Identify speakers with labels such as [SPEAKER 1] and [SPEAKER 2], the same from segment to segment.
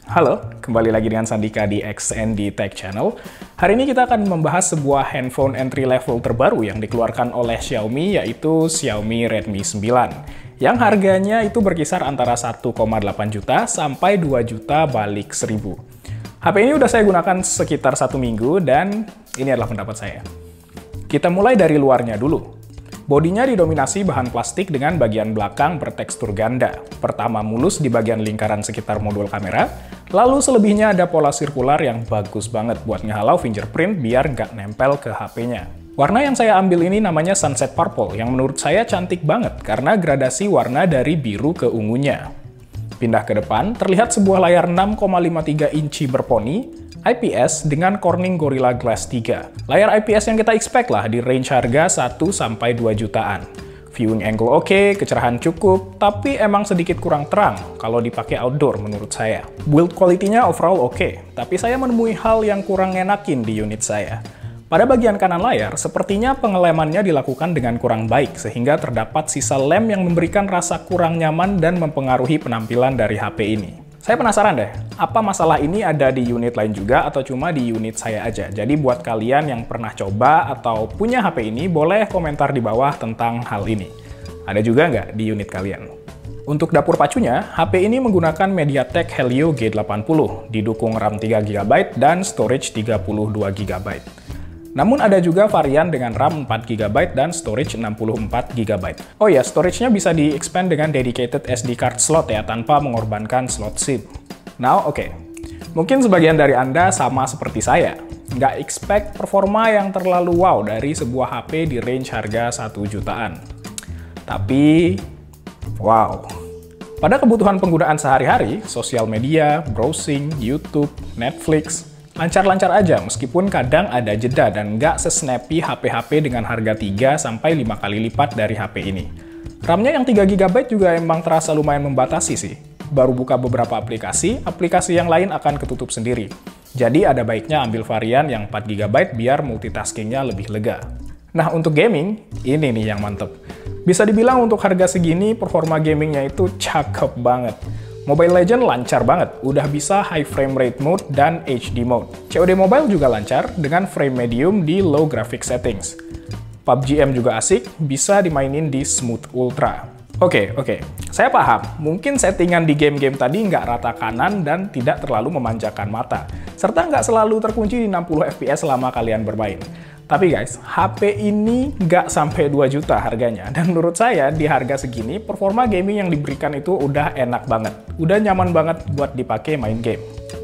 [SPEAKER 1] Halo, kembali lagi dengan Sandika di XND Tech Channel. Hari ini kita akan membahas sebuah handphone entry level terbaru yang dikeluarkan oleh Xiaomi, yaitu Xiaomi Redmi 9. Yang harganya itu berkisar antara 1,8 juta sampai 2 juta balik 1000. HP ini udah saya gunakan sekitar 1 minggu dan ini adalah pendapat saya. Kita mulai dari luarnya dulu. Bodinya didominasi bahan plastik dengan bagian belakang bertekstur ganda. Pertama mulus di bagian lingkaran sekitar modul kamera, lalu selebihnya ada pola sirkular yang bagus banget buat ngehalau fingerprint biar nggak nempel ke HP-nya. Warna yang saya ambil ini namanya Sunset Purple, yang menurut saya cantik banget karena gradasi warna dari biru ke ungunya. Pindah ke depan, terlihat sebuah layar 6,53 inci berponi, IPS dengan Corning Gorilla Glass 3. Layar IPS yang kita expect lah di range harga 1-2 jutaan. Viewing angle oke, kecerahan cukup, tapi emang sedikit kurang terang kalau dipakai outdoor menurut saya. Build quality-nya overall oke, tapi saya menemui hal yang kurang ngenakin di unit saya. Pada bagian kanan layar, sepertinya pengelemannya dilakukan dengan kurang baik, sehingga terdapat sisa lem yang memberikan rasa kurang nyaman dan mempengaruhi penampilan dari HP ini. Saya penasaran deh, apa masalah ini ada di unit lain juga atau cuma di unit saya aja? Jadi buat kalian yang pernah coba atau punya HP ini, boleh komentar di bawah tentang hal ini. Ada juga nggak di unit kalian? Untuk dapur pacunya, HP ini menggunakan MediaTek Helio G80, didukung RAM 3GB dan storage 32GB. Namun ada juga varian dengan RAM 4GB dan storage 64GB. Oh ya, storage-nya bisa di-expand dengan dedicated SD card slot ya, tanpa mengorbankan slot SIM. Now, oke. Mungkin sebagian dari Anda sama seperti saya. Nggak expect performa yang terlalu wow dari sebuah HP di range harga 1 jutaan. Tapi, wow. Pada kebutuhan penggunaan sehari-hari, sosial media, browsing, YouTube, Netflix, lancar-lancar aja, meskipun kadang ada jeda dan nggak se-snappy HP-HP dengan harga 3-5 kali lipat dari HP ini. RAM-nya yang 3GB juga emang terasa lumayan membatasi sih. Baru buka beberapa aplikasi yang lain akan ketutup sendiri. Jadi ada baiknya ambil varian yang 4GB biar multitaskingnya lebih lega. Nah, untuk gaming, ini nih yang mantep. Bisa dibilang untuk harga segini, performa gamingnya itu cakep banget. Mobile Legends lancar banget, udah bisa high frame rate mode dan HD mode. COD Mobile juga lancar dengan frame medium di low graphic settings. PUBG M juga asik, bisa dimainin di Smooth Ultra. Oke, saya paham, mungkin settingan di game-game tadi nggak rata kanan dan tidak terlalu memanjakan mata, serta nggak selalu terkunci di 60 FPS selama kalian bermain. Tapi guys, HP ini nggak sampai 2 juta harganya, dan menurut saya di harga segini, performa gaming yang diberikan itu udah enak banget. Udah nyaman banget buat dipakai main game.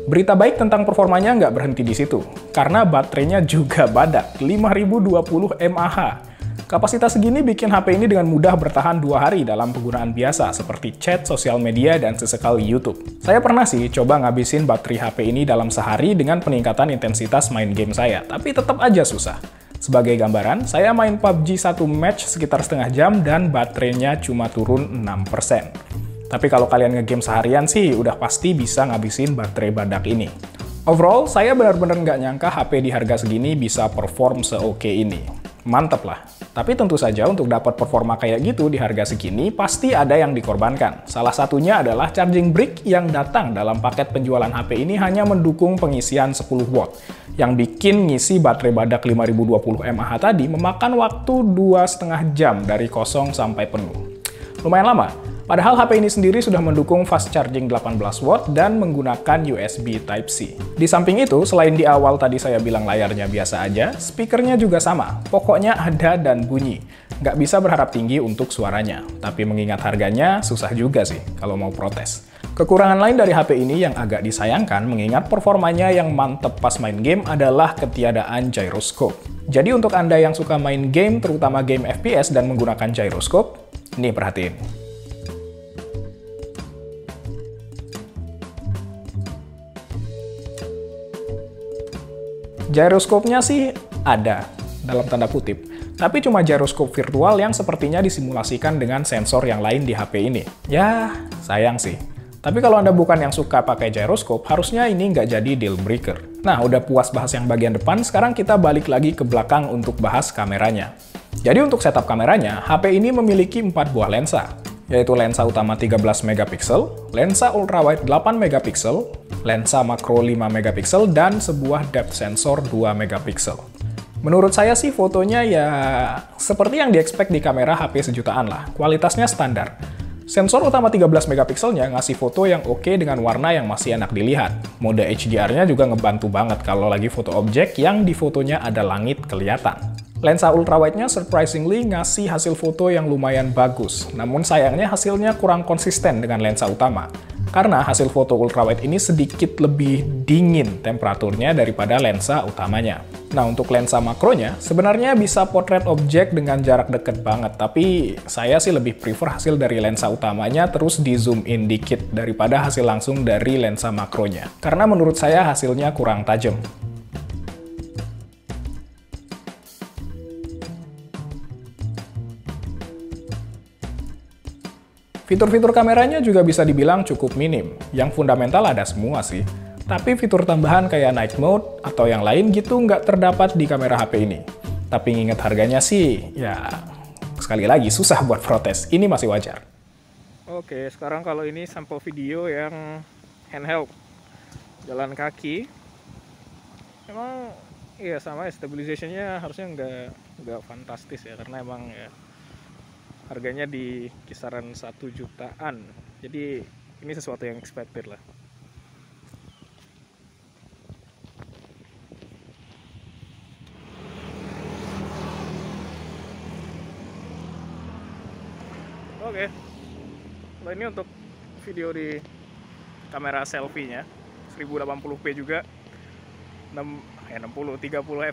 [SPEAKER 1] Berita baik tentang performanya nggak berhenti di situ, karena baterainya juga badak, 5020 mAh. Kapasitas segini bikin HP ini dengan mudah bertahan 2 hari dalam penggunaan biasa, seperti chat, sosial media, dan sesekali YouTube. Saya pernah sih coba ngabisin baterai HP ini dalam sehari dengan peningkatan intensitas main game saya, tapi tetap aja susah. Sebagai gambaran, saya main PUBG 1 match sekitar setengah jam dan baterainya cuma turun 6%. Tapi kalau kalian ngegame seharian sih, udah pasti bisa ngabisin baterai badak ini. Overall, saya benar-benar nggak nyangka HP di harga segini bisa perform se-oke ini. Mantep lah. Tapi tentu saja untuk dapat performa kayak gitu di harga segini, pasti ada yang dikorbankan. Salah satunya adalah charging brick yang datang dalam paket penjualan HP ini hanya mendukung pengisian 10 watt, yang bikin ngisi baterai badak 5020 mAh tadi memakan waktu 2,5 jam dari kosong sampai penuh. Lumayan lama. Padahal HP ini sendiri sudah mendukung fast charging 18 watt dan menggunakan USB Type-C. Di samping itu, selain di awal tadi saya bilang layarnya biasa aja, speakernya juga sama. Pokoknya ada dan bunyi. Nggak bisa berharap tinggi untuk suaranya. Tapi mengingat harganya, susah juga sih kalau mau protes. Kekurangan lain dari HP ini yang agak disayangkan mengingat performanya yang mantep pas main game adalah ketiadaan gyroscope. Jadi untuk Anda yang suka main game, terutama game FPS dan menggunakan gyroscope, nih perhatiin. Gyroscope-nya sih ada, dalam tanda kutip, tapi cuma gyroscope virtual yang sepertinya disimulasikan dengan sensor yang lain di HP ini. Ya, sayang sih. Tapi kalau Anda bukan yang suka pakai gyroscope, harusnya ini nggak jadi deal breaker. Nah, udah puas bahas yang bagian depan, sekarang kita balik lagi ke belakang untuk bahas kameranya. Jadi untuk setup kameranya, HP ini memiliki 4 buah lensa. yaitu lensa utama 13 megapiksel, lensa ultrawide 8 megapiksel, lensa makro 5 megapiksel, dan sebuah depth sensor 2 megapiksel. Menurut saya sih fotonya ya seperti yang di-expect di kamera HP sejutaan lah, kualitasnya standar. Sensor utama 13 megapikselnya ngasih foto yang oke dengan warna yang masih enak dilihat. Mode HDR-nya juga ngebantu banget kalau lagi foto objek yang di fotonya ada langit kelihatan. Lensa ultrawide-nya surprisingly ngasih hasil foto yang lumayan bagus, namun sayangnya hasilnya kurang konsisten dengan lensa utama. Karena hasil foto ultrawide ini sedikit lebih dingin temperaturnya daripada lensa utamanya. Nah, untuk lensa makronya, sebenarnya bisa potret objek dengan jarak deket banget, tapi saya sih lebih prefer hasil dari lensa utamanya terus di zoom in dikit daripada hasil langsung dari lensa makronya. Karena menurut saya hasilnya kurang tajam. Fitur-fitur kameranya juga bisa dibilang cukup minim, yang fundamental ada semua sih. Tapi fitur tambahan kayak night mode atau yang lain gitu nggak terdapat di kamera HP ini. Tapi nginget harganya sih, ya sekali lagi susah buat protes, ini masih wajar.
[SPEAKER 2] Oke, sekarang kalau ini sampel video yang handheld, jalan kaki. Emang iya sama ya, stabilization-nya harusnya nggak fantastis ya, karena emang ya harganya di kisaran 1 jutaan. Jadi ini sesuatu yang expected lah. Oke. Nah, ini untuk video di kamera selfie-nya 1080p juga. 30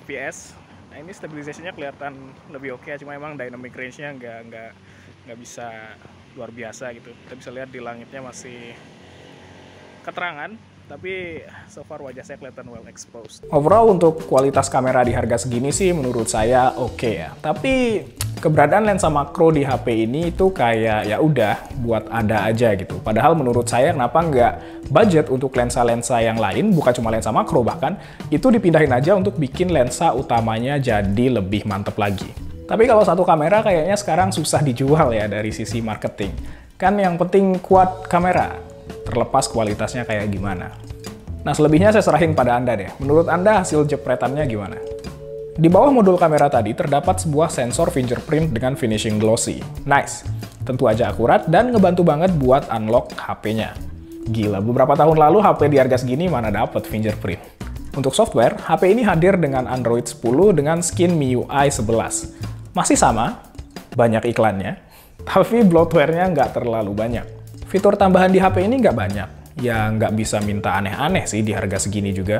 [SPEAKER 2] fps. Nah, ini stabilization-nya kelihatan lebih oke, cuma emang dynamic range-nya nggak bisa luar biasa gitu. Kita bisa lihat di langitnya masih keterangan, tapi so far wajah saya kelihatan well exposed.
[SPEAKER 1] Overall untuk kualitas kamera di harga segini sih menurut saya oke ya. Tapi keberadaan lensa makro di HP ini itu kayak ya udah buat ada aja gitu. Padahal menurut saya kenapa nggak budget untuk lensa-lensa yang lain, bukan cuma lensa makro bahkan, itu dipindahin aja untuk bikin lensa utamanya jadi lebih mantep lagi. Tapi kalau satu kamera kayaknya sekarang susah dijual ya dari sisi marketing. Kan yang penting kuat kamera, terlepas kualitasnya kayak gimana. Nah, selebihnya saya serahin pada Anda deh. Menurut Anda hasil jepretannya gimana? Di bawah modul kamera tadi terdapat sebuah sensor fingerprint dengan finishing glossy. Nice! Tentu aja akurat dan ngebantu banget buat unlock HP-nya. Gila, beberapa tahun lalu HP di harga segini mana dapet fingerprint. Untuk software, HP ini hadir dengan Android 10 dengan skin MIUI 11. Masih sama, banyak iklannya, tapi bloatware-nya nggak terlalu banyak. Fitur tambahan di HP ini nggak banyak, ya nggak bisa minta aneh-aneh sih di harga segini juga.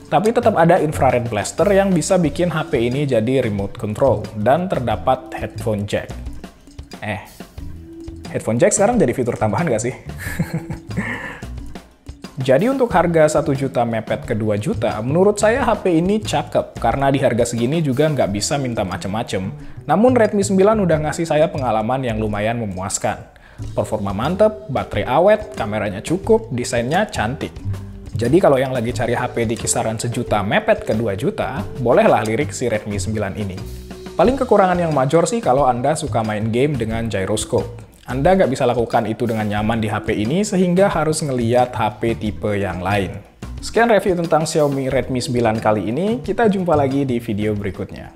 [SPEAKER 1] Tapi tetap ada infrared blaster yang bisa bikin HP ini jadi remote control, dan terdapat headphone jack. Headphone jack sekarang jadi fitur tambahan nggak sih? Jadi untuk harga 1 juta mepet ke 2 juta, menurut saya HP ini cakep, karena di harga segini juga nggak bisa minta macem-macem. Namun Redmi 9 udah ngasih saya pengalaman yang lumayan memuaskan. Performa mantep, baterai awet, kameranya cukup, desainnya cantik. Jadi kalau yang lagi cari HP di kisaran 1 juta mepet ke 2 juta, bolehlah lirik si Redmi 9 ini. Paling kekurangan yang major sih kalau Anda suka main game dengan gyroscope. Anda nggak bisa lakukan itu dengan nyaman di HP ini sehingga harus ngeliat HP tipe yang lain. Sekian review tentang Xiaomi Redmi 9 kali ini, kita jumpa lagi di video berikutnya.